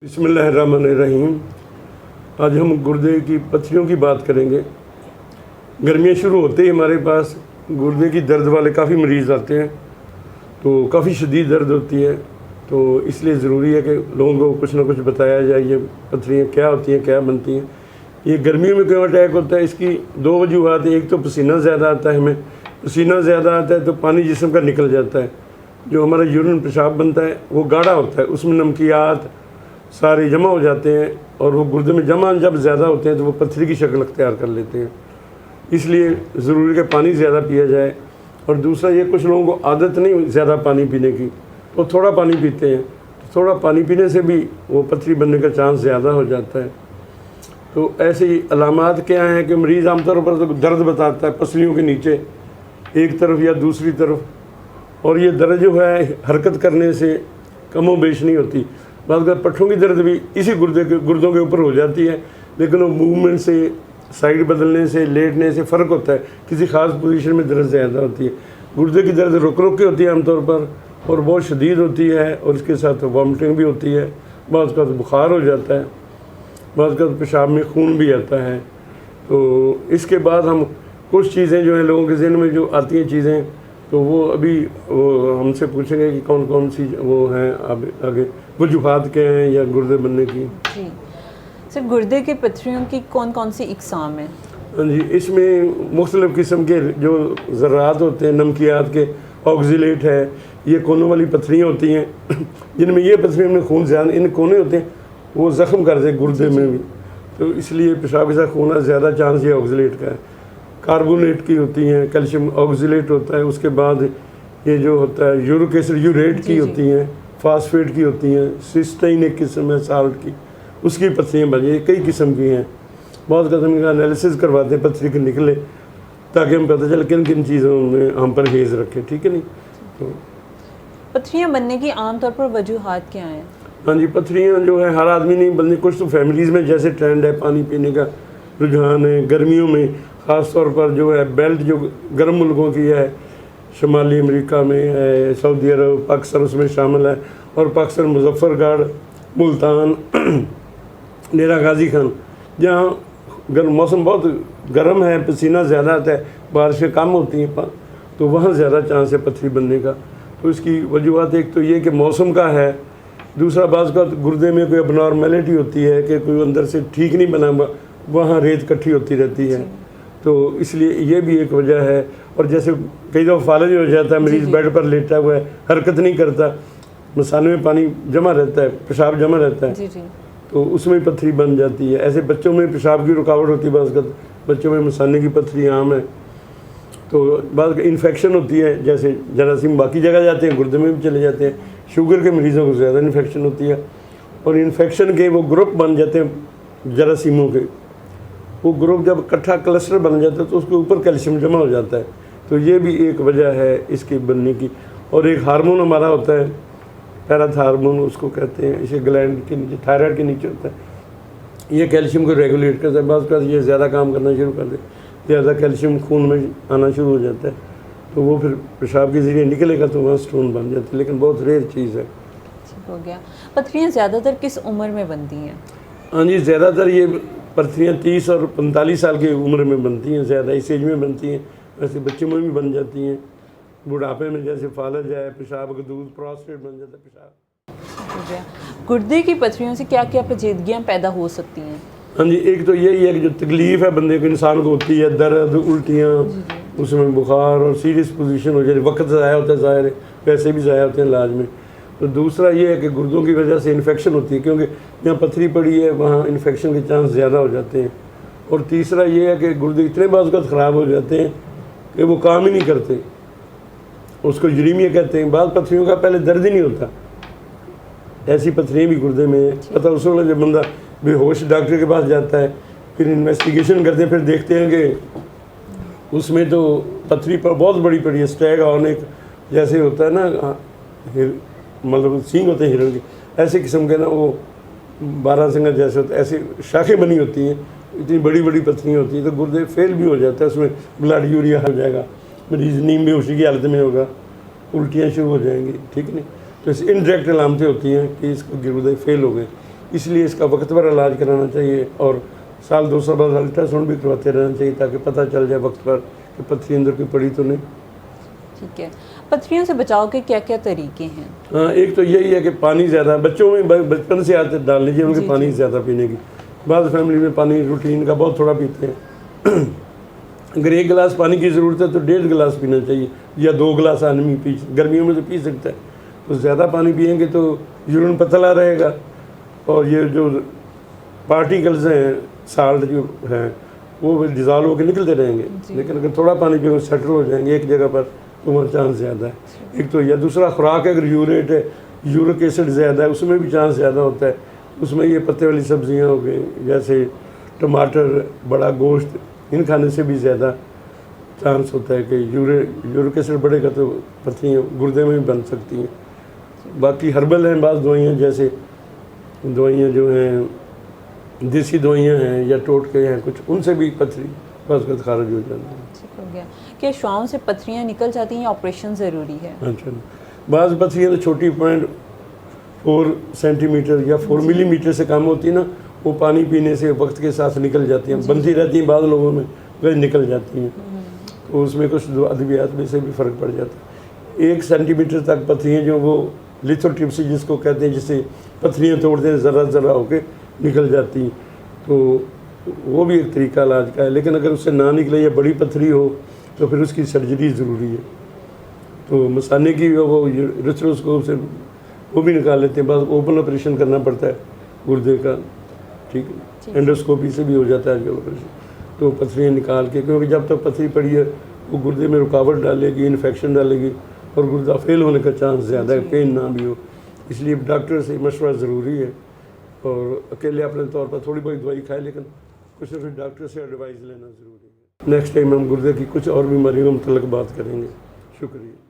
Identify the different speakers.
Speaker 1: बिस्मिल्लाहिर्रहमानिर्रहीम। आज हम गुर्दे की पथरियों की बात करेंगे। गर्मियाँ शुरू होते ही हमारे पास गुर्दे की दर्द वाले काफ़ी मरीज़ आते हैं, तो काफ़ी शदीद दर्द होती है। तो इसलिए ज़रूरी है कि लोगों को कुछ ना कुछ बताया जाए, ये पथरियाँ क्या होती हैं, क्या बनती हैं। ये गर्मियों में क्यों अटैक होता है, इसकी दो वजूहत है। एक तो पसीना ज़्यादा आता है, हमें पसीना ज़्यादा आता है तो पानी जिस्म का निकल जाता है। जो हमारा यूरिन पेशाब बनता है वो गाढ़ा होता है, उसमें नमकियात सारे जमा हो जाते हैं और वो गुर्दे में जमा जब ज़्यादा होते हैं तो वो पथरी की शक्ल अख्तियार कर लेते हैं। इसलिए ज़रूरी है कि पानी ज़्यादा पिया जाए। और दूसरा ये, कुछ लोगों को आदत नहीं ज़्यादा पानी पीने की, तो थोड़ा पानी पीते हैं। तो थोड़ा पानी पीने से भी वो पथरी बनने का चांस ज़्यादा हो जाता है। तो ऐसे ही अलामात क्या हैं कि मरीज़ आमतौर पर तो दर्द बताता है पसलियों के नीचे एक तरफ या दूसरी तरफ, और ये दर्द जो है हरकत करने से कमो बेश नहीं होती। बाद पट्ठों की दर्द भी इसी गुर्दों के ऊपर हो जाती है, लेकिन वो मूवमेंट से, साइड बदलने से, लेटने से फ़र्क होता है। किसी ख़ास पोजीशन में दर्द ज़्यादा होती है। गुर्दे की दर्द रुक रुक के होती है आमतौर पर, और बहुत शदीद होती है, और इसके साथ वॉमिटिंग भी होती है। बाद का बुखार हो जाता है, बाद का पेशाब में खून भी आता है। तो इसके बाद हम कुछ चीज़ें जो हैं लोगों के ज़हन में जो आती हैं चीज़ें, तो वो अभी वो हमसे पूछेंगे कि कौन कौन सी वो हैं आगे वजूहात क्या हैं या गुर्दे बनने की।
Speaker 2: जी सर, गुर्दे के पथरियों की कौन कौन सी इकसाम है?
Speaker 1: हाँ जी, इसमें मुख्तलिफ़ किस्म के जो ज़रात होते हैं, नमकियात के, ऑक्जिलेट है, ये कोनों वाली पथरियाँ होती हैं जिनमें ये पथरियों में खून ज़्यादा, इन कोने होते हैं वो ज़ख्म कर दे गुर्दे में भी, तो इसलिए पेशाब के साथ खून ज़्यादा चांस ये ऑक्जिलेट का है। कार्बोनेट की होती हैं, कैल्शियम ऑक्जिलेट होता है। उसके बाद ये जो होता है यूरिक एसिड यूरेट की होती हैं, फास्फेट की होती हैं, सिस्टाइन एक किस्म है साल्ट की, उसकी पथरियाँ बनी हैं। कई किस्म की हैं। बहुत किस्म का एनालिसिस करवाते हैं पथरी के निकले, ताकि हम पता चले किन किन चीज़ों में हम परहेज़ रखें। ठीक है नहीं? तो
Speaker 2: पथरियाँ बनने की आमतौर पर वजूहात क्या हैं?
Speaker 1: हाँ जी, पथरियाँ जो है हर आदमी नहीं बनती। कुछ तो फैमिलीज़ में जैसे ट्रेंड है, पानी पीने का रुझान है। गर्मियों में ख़ास तौर पर जो है बेल्ट जो गर्म मुल्कों की है, शुमाली अमेरिका में है, सऊदी अरब, पाकिस्तान उसमें शामिल है, और पाकिस्तान मुजफ्फरगढ़, मुल्तान, डेरा गाजी खान, जहाँ गर्म मौसम बहुत गर्म है, पसीना ज़्यादा आता है, बारिशें कम होती हैं, तो वहाँ ज़्यादा चांस है पथरी बनने का। तो इसकी वजूहत एक तो ये कि मौसम का है, दूसरा बाज़ का गुर्दे में कोई अबनॉर्मेलिटी होती है कि कोई अंदर से ठीक नहीं बना, वहाँ रेत इकट्ठी होती रहती है, तो इसलिए ये भी एक वजह है। और जैसे कई दफ़ा फालज हो जाता है, मरीज़ बेड पर लेटा हुआ है, हरकत नहीं करता, मसाने में पानी जमा रहता है, पेशाब जमा रहता है,
Speaker 2: जी।
Speaker 1: तो उसमें पथरी बन जाती है। ऐसे बच्चों में पेशाब की रुकावट होती है, बाज़ बच्चों में मसाने की पथरी आम है। तो बाद इन्फेक्शन होती है, जैसे जरासीम बाकी जगह जाते हैं, गुर्दे में भी चले जाते हैं। शुगर के मरीज़ों को ज़्यादा इन्फेक्शन होती है, और इन्फेक्शन के वो ग्रुप बन जाते हैं जरासीमों के। वो ग्रुप जब इकट्ठा क्लस्टर बन जाता है तो उसके ऊपर कैल्शियम जमा हो जाता है, तो ये भी एक वजह है इसके बनने की। और एक हार्मोन हमारा होता है, पैराथार्मोन उसको कहते हैं, इसे ग्लैंड के नीचे, थायराइड के नीचे होता है। ये कैल्शियम को रेगुलेट करता है। बाद ये ज़्यादा काम करना शुरू कर दे, ज़्यादा कैल्शियम खून में आना शुरू हो जाता है, तो वो फिर पेशाब के ज़रिए निकलेगा तो वहाँ स्टोन बन जाता है, लेकिन बहुत रेयर चीज़ है।
Speaker 2: ठीक हो गया। पथरियाँ ज़्यादातर किस उम्र में बनती हैं?
Speaker 1: हाँ जी, ज़्यादातर ये पथरियाँ 30 और 45 साल की उम्र में बनती हैं, ज़्यादा इस एज में बनती हैं। वैसे बच्चों में भी बन जाती हैं, बुढ़ापे में जैसे फालज है, पेशाब का दूध, प्रोस्टेट बन जाता है पेशाब।
Speaker 2: हो गया। गुर्दे की पथरियों से क्या क्या पेचीदगियाँ पैदा हो सकती हैं?
Speaker 1: हाँ जी, एक तो यही है कि जो तकलीफ़ है बंदे को, इंसान को होती है, दर्द, उल्टियाँ, उसमें बुखार और सीरियस पोजीशन हो जाए, वक्त ज़ाया होता है, ज़ाहिर है पैसे भी ज़ाया होते हैं इलाज में। तो दूसरा ये है कि गुर्दों की वजह से इन्फेक्शन होती है, क्योंकि जहाँ पथरी पड़ी है वहाँ इन्फेक्शन के चांस ज़्यादा हो जाते हैं। और तीसरा ये है कि गुर्दे इतने बाज़ ख़राब हो जाते हैं कि वो काम ही नहीं करते, उसको यूरीमिया कहते हैं। बाद पथरियों का पहले दर्द ही नहीं होता, ऐसी पथरियाँ भी गुर्दे में पता उस वक्त जब बंदा बेहोश डॉक्टर के पास जाता है, फिर इन्वेस्टिगेशन करते हैं, फिर देखते हैं कि उसमें तो पथरी पर बहुत बड़ी पड़ी है, स्टैग ऑनिक जैसे होता है ना, मतलब सींग होते हैं हिरण के, ऐसे किस्म के ना वो 12 सिंगर जैसे होते, ऐसी शाखें बनी होती हैं, इतनी बड़ी बड़ी पथरियाँ होती हैं, तो गुर्दे फेल भी हो जाता है, उसमें ब्लड यूरिया हो जाएगा, मरीज़ नींद बेहोशी की हालत में होगा, उल्टियाँ शुरू हो जाएंगी। ठीक नहीं? तो इस इनडायरेक्ट अलामतें होती हैं कि इसको गुर्दे फेल हो गए। इसलिए इसका वक्त पर इलाज कराना चाहिए और साल 2 साल बाद अल्ट्रासाउंड भी करवाते रहना चाहिए ताकि पता चल जाए वक्त पर कि पत्थरी अंदर कोई पड़ी तो नहीं।
Speaker 2: ठीक है, पथरियों से बचाव के क्या क्या तरीके हैं?
Speaker 1: हाँ, एक तो यही है कि पानी ज़्यादा बच्चों में बचपन से आदत डाल लीजिए उनके
Speaker 2: जी,
Speaker 1: पानी ज़्यादा पीने की। बाद फैमिली में पानी रूटीन का बहुत थोड़ा पीते हैं। अगर 1 गिलास पानी की ज़रूरत है तो 1.5 गिलास पीना चाहिए या 2 गिलास आदमी पी, गर्मियों में तो पी सकता है। तो ज़्यादा पानी पिएंगे तो यूरिन पतला रहेगा और ये जो पार्टिकल्स हैं साल्ट जो हैं वो डिज़ॉल्व होकर निकलते रहेंगे। लेकिन अगर थोड़ा पानी पिएंगे सेटल हो जाएंगे एक जगह पर तो वहाँ चांस ज़्यादा है। एक तो या दूसरा खुराक है, अगर यूरेट है, यूरिक एसिड ज़्यादा है उसमें भी चांस ज़्यादा होता है। उसमें ये पत्ते वाली सब्जियां हो गई जैसे टमाटर, बड़ा गोश्त, इन खाने से भी ज़्यादा चांस होता है कि यूरिक एसिड बढ़ेगा तो पत्तियाँ गुर्दे में भी बन सकती हैं। बाकी हर्बल हैं बाज़ दवाइयाँ, जैसे दवाइयाँ जो हैं देसी दवाइयाँ हैं या टोटके हैं कुछ, उनसे भी पथरी बस खारिज हो जाती है।
Speaker 2: ठीक हो गया। क्या श्वाओं से पथरियाँ निकल जाती हैं या ऑपरेशन ज़रूरी है?
Speaker 1: अच्छा, बाज़ पथरियाँ तो छोटी 0.4 सेंटीमीटर या 4 मिलीमीटर से कम होती है ना, वो पानी पीने से वक्त के साथ निकल जाती हैं, बनती रहती हैं बाद लोगों में वह निकल जाती हैं। तो उसमें कुछ अद्वियात में से भी फ़र्क पड़ जाता है। 1 सेंटीमीटर तक पथरियाँ जो वो लिथोट्रिप्सी जिसको कहते हैं, जिससे पथरियाँ तोड़ते हैं ज़रा ज़रा होके निकल जाती हैं, तो वो भी एक तरीका इलाज का है। लेकिन अगर उससे ना निकले या बड़ी पथरी हो तो फिर उसकी सर्जरी ज़रूरी है। तो मसाने की वो रेस्ट्रोस्कोप से वो भी निकाल लेते हैं, बस ओपन ऑपरेशन करना पड़ता है गुर्दे का, ठीक है, एंडोस्कोपी से भी हो जाता है आजकल ऑपरेशन। तो पथरियाँ निकाल के, क्योंकि जब तक पथरी पड़ी है वो गुर्दे में रुकावट डालेगी, इन्फेक्शन डालेगी और गुर्दा फेल होने का चांस ज़्यादा है, पेन ना भी हो। इसलिए डॉक्टर से मशवरा ज़रूरी है और अकेले अपने तौर पर थोड़ी बहुत दवाई खाए, लेकिन कुछ ना कुछ डॉक्टर से एडवाइस लेना ज़रूरी है। नेक्स्ट टाइम हम गुर्दे की कुछ और बीमारियों के मतलब बात करेंगे। शुक्रिया।